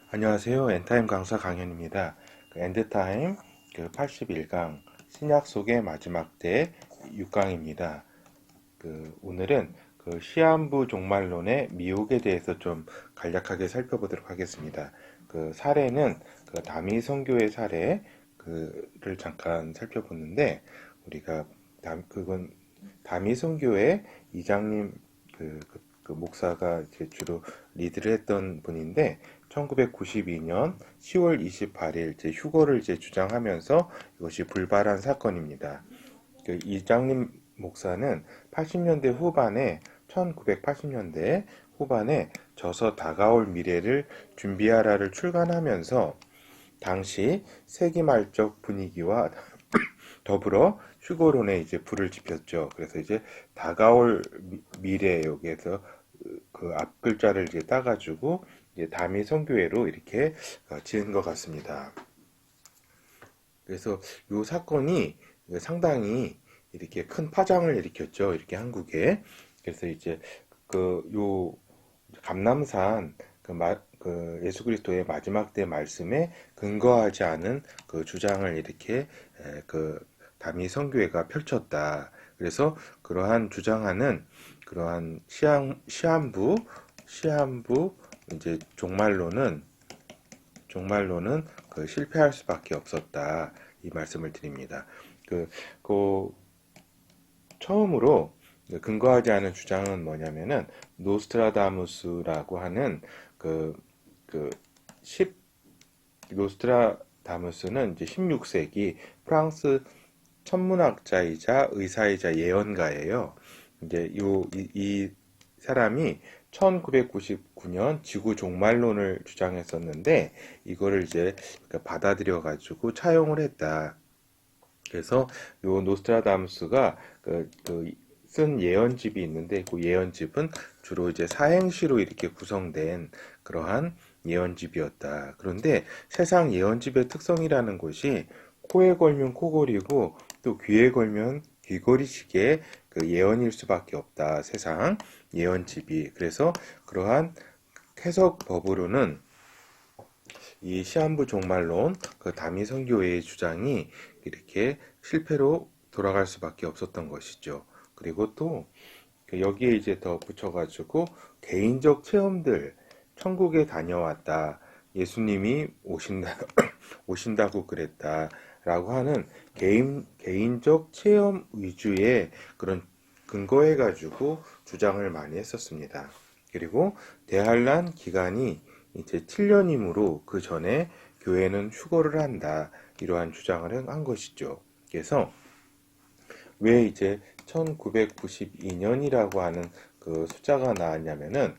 안녕하세요. 엔타임 강사 강현입니다. 엔드타임 81강 신약 속의 마지막 때 6강입니다. 오늘은 시한부 종말론의 미혹에 대해서 좀 간략하게 살펴보도록 하겠습니다. 사례는 다미 선교의 사례를 잠깐 살펴보는데 우리가 그건 다미 선교의 이장님 목사가 이제 주로 리드를 했던 분인데 1992년 10월 28일 이제 휴거를 이제 주장하면서 이것이 불발한 사건입니다. 이장님 목사는 80년대 후반에 1980년대 후반에 저서 다가올 미래를 준비하라를 출간하면서 당시 세기말적 분위기와 더불어 휴거론에 이제 불을 지폈죠. 그래서 이제 다가올 미래 여기에서 그 앞 글자를 이제 따가지고 이제 다미 선교회로 이렇게 지은 것 같습니다. 그래서 이 사건이 상당히 이렇게 큰 파장을 일으켰죠. 이렇게 한국에. 그래서 이제 요 감람산 예수 그리스도의 마지막 때 말씀에 근거하지 않은 주장을 이렇게 다미 선교회가 펼쳤다. 그래서 그러한 주장하는 그러한 시한부 이제 종말론은 실패할 수밖에 없었다. 이 말씀을 드립니다. 그 처음으로 근거하지 않은 주장은 뭐냐면은 노스트라다무스라고 하는 그, 그, 10, 노스트라다무스는 이제 16세기 프랑스 천문학자이자 의사이자 예언가예요. 이제 이 사람이 1999년 지구 종말론을 주장했었는데 이거를 이제 받아들여 가지고 차용을 했다. 그래서 요 노스트라다무스가 쓴 예언집이 있는데 그 예언집은 주로 이제 사행시로 이렇게 구성된 그러한 예언집이었다. 그런데 세상 예언집의 특성이라는 것이 코에 걸면 코걸이고 또 귀에 걸면 귀걸이식의 예언일 수밖에 없다. 세상 예언집이. 그래서 그러한 해석 법으로는 이 시한부 종말론 다미 선교회의 주장이 이렇게 실패로 돌아갈 수밖에 없었던 것이죠. 그리고 또 여기에 이제 더 붙여가지고 개인적 체험들 천국에 다녀왔다. 예수님이 오신다고 그랬다. 라고 하는 개인적 체험 위주의 그런 근거해가지고 주장을 많이 했었습니다. 그리고 대환란 기간이 이제 7년이므로 그 전에 교회는 휴거를 한다. 이러한 주장을 한 것이죠. 그래서 왜 이제 1992년이라고 하는 숫자가 나왔냐면은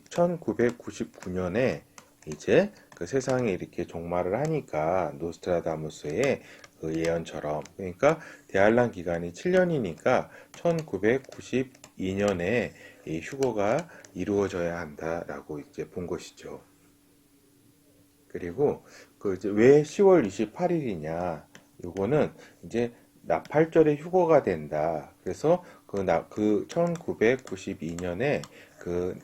1999년에 이제 세상에 이렇게 종말을 하니까 노스트라다무스의 예언처럼 그러니까 대환란 기간이 7년이니까 1992년에 이 휴거가 이루어져야 한다라고 이제 본 것이죠. 그리고 이제 왜 10월 28일이냐? 요거는 이제 나팔절에 휴거가 된다. 그래서 1992년에 그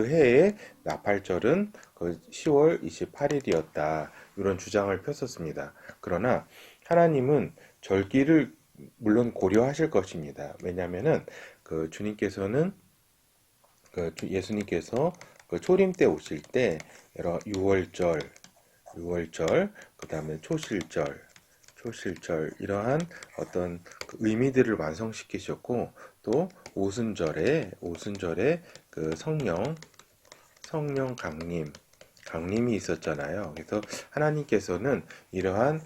해의 나팔절은 10월 28일이었다. 이런 주장을 폈었습니다. 그러나 하나님은 절기를 물론 고려하실 것입니다. 왜냐하면은 주님께서는 예수님께서 초림 때 오실 때 여러 6월절, 그 다음에 초실절 이러한 어떤 의미들을 완성시키셨고 또 오순절에 성령 강림이 있었잖아요. 그래서 하나님께서는 이러한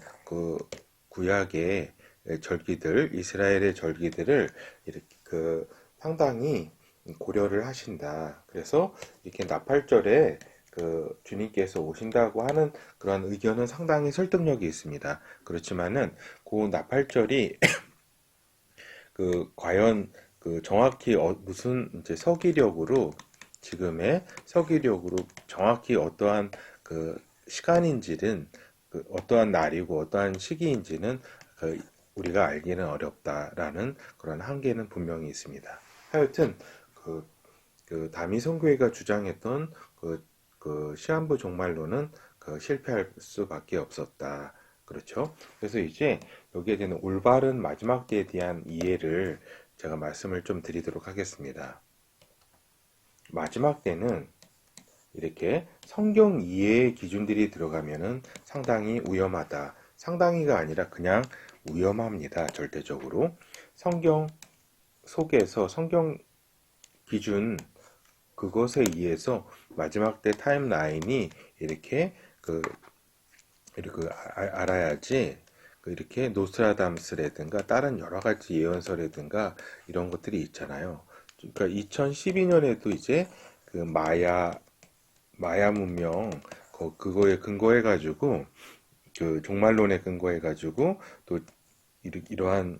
구약의 절기들, 이스라엘의 절기들을 이렇게 상당히 고려를 하신다. 그래서 이렇게 나팔절에 주님께서 오신다고 하는 그런 의견은 상당히 설득력이 있습니다. 그렇지만은 그 나팔절이 과연 정확히 무슨 이제 지금의 서기력으로 정확히 어떠한 시간인지는 어떠한 날이고 어떠한 시기인지는 우리가 알기는 어렵다라는 그런 한계는 분명히 있습니다. 하여튼 다미 선교회가 주장했던 그 시한부 종말론은 그 실패할 수밖에 없었다. 그렇죠? 그래서 이제 여기에 대한 올바른 마지막 때에 대한 이해를 제가 말씀을 좀 드리도록 하겠습니다. 마지막 때는 이렇게 성경 이해의 기준들이 들어가면은 상당히 위험하다. 상당히가 아니라 그냥 위험합니다. 절대적으로. 성경 속에서 성경 기준 그것에 의해서 마지막 때 타임라인이 이렇게 이렇게 알아야지 이렇게 노스트라다무스라든가 다른 여러 가지 예언서라든가 이런 것들이 있잖아요. 그러니까 2012년에도 이제 그 마야 문명 그거에 근거해 가지고 그 종말론에 근거해 가지고 또 이러한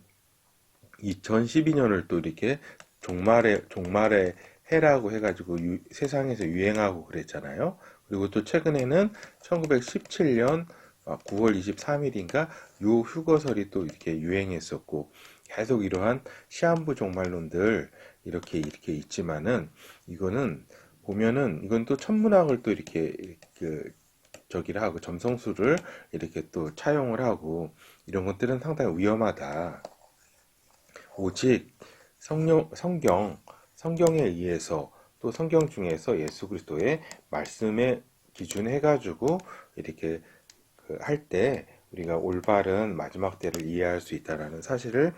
2012년을 또 이렇게 종말의 해라고 해가지고 세상에서 유행하고 그랬잖아요. 그리고 또 최근에는 1917년 9월 23일인가 요 휴거설이 또 이렇게 유행했었고 계속 이러한 시한부 종말론들 이렇게 있지만은 이거는 보면은 이건 또 천문학을 또 이렇게 저기를 하고 점성술을 이렇게 또 차용을 하고 이런 것들은 상당히 위험하다. 오직 성경에 의해서 또 성경 중에서 예수 그리스도의 말씀에 기준해가지고 이렇게 할 때 우리가 올바른 마지막 때를 이해할 수 있다는 사실을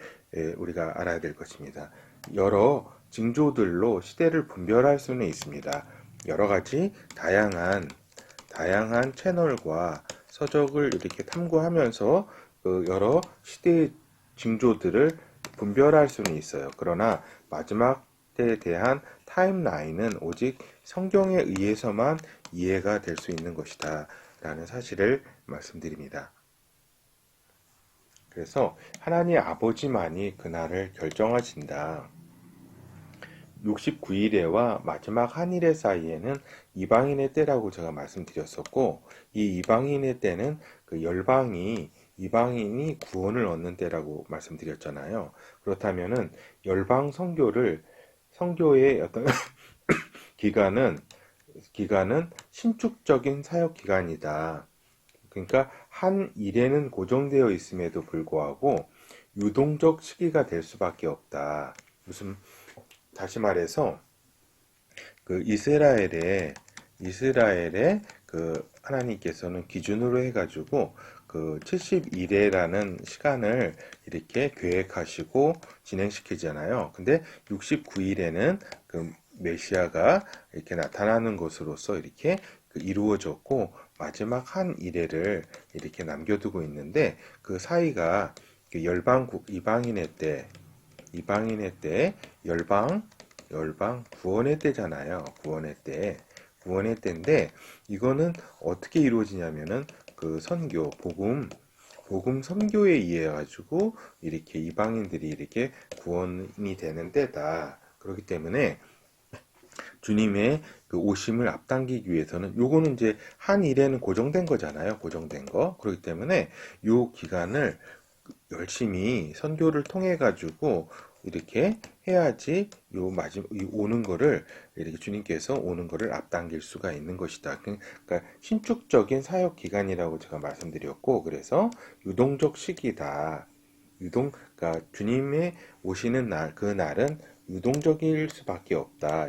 우리가 알아야 될 것입니다. 여러 징조들로 시대를 분별할 수는 있습니다. 여러 가지 다양한 채널과 서적을 이렇게 탐구하면서 여러 시대의 징조들을 분별할 수는 있어요. 그러나 마지막 때에 대한 타임라인은 오직 성경에 의해서만 이해가 될 수 있는 것이다 라는 사실을 말씀드립니다. 그래서 하나님 아버지만이 그날을 결정하신다. 69일에와 마지막 한일의 사이에는 이방인의 때라고 제가 말씀드렸었고, 이 이방인의 때는 그 이방인이 구원을 얻는 때라고 말씀드렸잖아요. 그렇다면은 열방 선교의 어떤 기간은 신축적인 사역 기간이다. 그러니까 한 일에는 고정되어 있음에도 불구하고 유동적 시기가 될 수밖에 없다. 다시 말해서 그 이스라엘의 그 하나님께서는 기준으로 해가지고 그 70일이라는 시간을 이렇게 계획하시고 진행시키잖아요. 근데 69일에는 그 메시아가 이렇게 나타나는 것으로서 이렇게 이루어졌고 마지막 한 일회를 이렇게 남겨두고 있는데 그 사이가 이방인의 때 열방 구원의 때잖아요. 구원의 때인데 이거는 어떻게 이루어지냐면은 그 복음 선교에 의해 가지고 이렇게 이방인들이 이렇게 구원이 되는 때다. 그렇기 때문에 주님의 그 오심을 앞당기기 위해서는 요거는 이제 한 일에는 고정된 거잖아요. 고정된 거. 그렇기 때문에 요 기간을 열심히 선교를 통해 가지고 이렇게 해야지 오는 거를 이렇게 주님께서 오는 거를 앞당길 수가 있는 것이다. 그러니까 신축적인 사역 기간이라고 제가 말씀드렸고 그래서 유동적 시기다. 그러니까 주님의 오시는 그 날은 유동적일 수밖에 없다.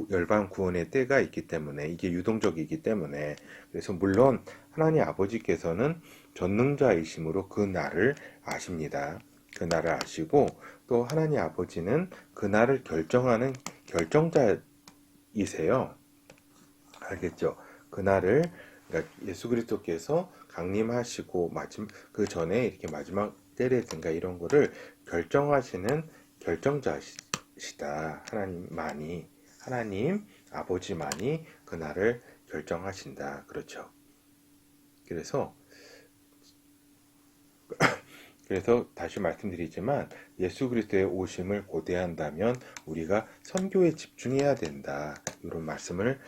열방 구원의 때가 있기 때문에 이게 유동적이기 때문에 그래서 물론 하나님 아버지께서는 전능자이심으로 그 날을 아십니다. 그 날을 아시고 또 하나님 아버지는 그 날을 결정하는 결정자이세요. 알겠죠? 그 날을 그러니까 예수 그리스도께서 강림하시고 그 전에 이렇게 마지막 때라든가 이런 거를 결정하시는 결정자시다. 하나님 아버지만이 그 날을 결정하신다. 그렇죠? 그래서 다시 말씀드리지만 예수 그리스도의 오심을 고대한다면 우리가 선교에 집중해야 된다. 이런 말씀을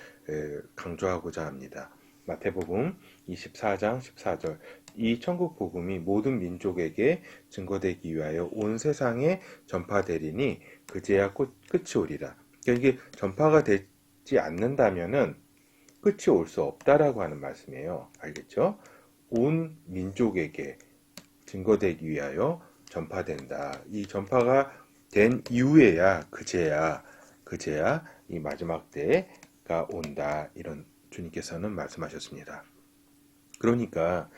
강조하고자 합니다. 마태복음 24장 14절 이 천국 복음이 모든 민족에게 증거되기 위하여 온 세상에 전파되리니 그제야 끝이 오리라. 그러니까 이게 전파가 전파되지 않는다면은 끝이 올 수 없다라고 하는 말씀이에요. 알겠죠? 온 민족에게 증거되기 위하여 전파된다. 이 전파가 된 이후에야 그제야 이 마지막 때가 온다. 이런 주님께서는 말씀하셨습니다. 그러니까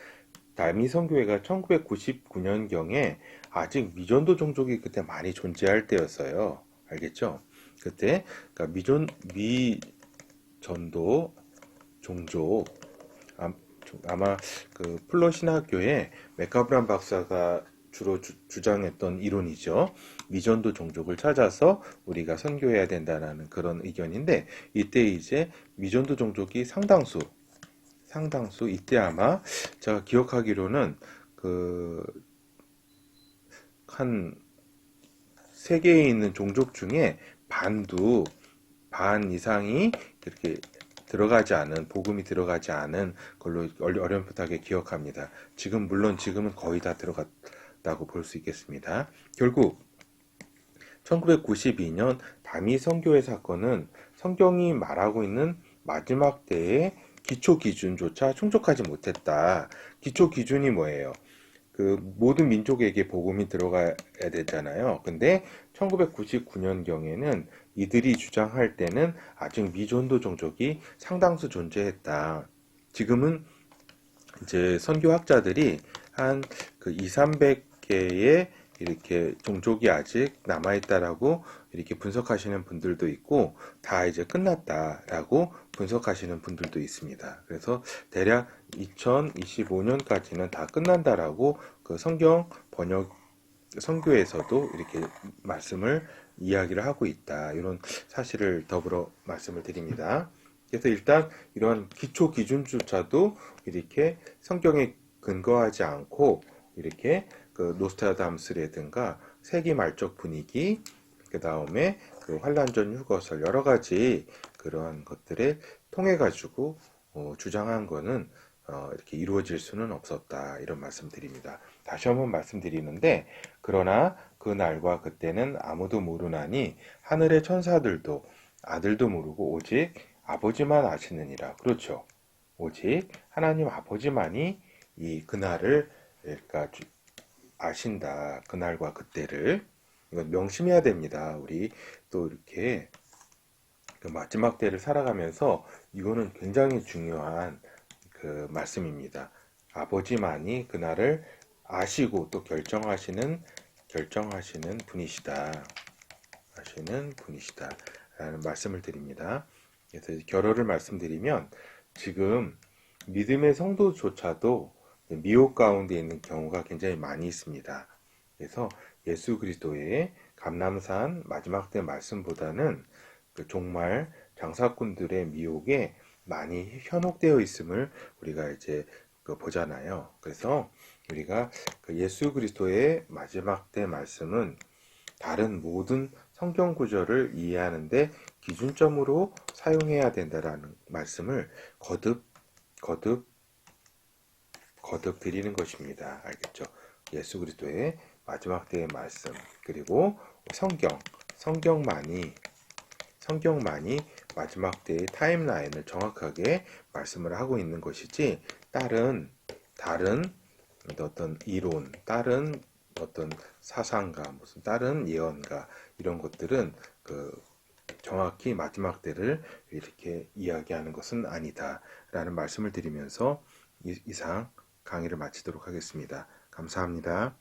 남이 선교회가 1999년경에 아직 미전도 종족이 그때 많이 존재할 때였어요. 알겠죠? 그때 그러니까 미전도 종족 아마 그 플러 신학교의 맥가브란 박사가 주로 주장했던 이론이죠. 미전도 종족을 찾아서 우리가 선교해야 된다는 그런 의견인데 이때 이제 미전도 종족이 상당수 이때 아마 제가 기억하기로는 그 한 세계에 있는 종족 중에 반 이상이 이렇게 들어가지 않은 복음이 들어가지 않은 걸로 어렴풋하게 기억합니다. 물론 지금은 거의 다 들어갔다고 볼 수 있겠습니다. 결국 1992년 다미 선교회 사건은 성경이 말하고 있는 마지막 때의 기초 기준조차 충족하지 못했다. 기초 기준이 뭐예요? 그 모든 민족에게 복음이 들어가야 되잖아요. 근데 1999년경에는 이들이 주장할 때는 아직 미전도 종족이 상당수 존재했다. 지금은 이제 선교학자들이 한 그 2, 300개의 이렇게 종족이 아직 남아있다라고 이렇게 분석하시는 분들도 있고 다 이제 끝났다라고 분석하시는 분들도 있습니다. 그래서 대략 2025년까지는 다 끝난다라고 그 성경 번역 선교에서도 이렇게 이야기를 하고 있다. 이런 사실을 더불어 말씀을 드립니다. 그래서 일단 이러한 기초 기준조차도 이렇게 성경에 근거하지 않고 이렇게 그 노스트라다무스라든가 세기 말적 분위기, 그 다음에 그 환란전 휴거설 여러 가지 그러한 것들을 통해 가지고 주장한 거는 이렇게 이루어질 수는 없었다. 이런 말씀드립니다. 다시 한번 말씀드리는데 그러나 그 날과 그때는 아무도 모르나니 하늘의 천사들도 아들도 모르고 오직 아버지만 아시느니라. 그렇죠. 오직 하나님 아버지만이 이 그날을 그러니까 아신다. 그날과 그때를 이건 명심해야 됩니다. 우리 또 이렇게 그 마지막 때를 살아가면서 이거는 굉장히 중요한 그 말씀입니다. 아버지만이 그날을 아시고 또 결정하시는 분이시다. 라는 말씀을 드립니다. 그래서 결론을 말씀드리면 지금 믿음의 성도조차도 미혹 가운데 있는 경우가 굉장히 많이 있습니다. 그래서 예수 그리스도의 감람산 마지막 때 말씀보다는 그 종말 장사꾼들의 미혹에 많이 현혹되어 있음을 우리가 이제 보잖아요. 그래서 우리가 그 예수 그리스도의 마지막 때 말씀은 다른 모든 성경 구절을 이해하는데 기준점으로 사용해야 된다라는 말씀을 거듭 드리는 것입니다. 알겠죠? 예수 그리스도의 마지막 때의 말씀 그리고 성경만이 마지막 때의 타임라인을 정확하게 말씀을 하고 있는 것이지 다른 어떤 이론, 다른 어떤 사상가, 무슨 다른 예언가 이런 것들은 정확히 마지막 때를 이렇게 이야기하는 것은 아니다라는 말씀을 드리면서 이상 강의를 마치도록 하겠습니다. 감사합니다.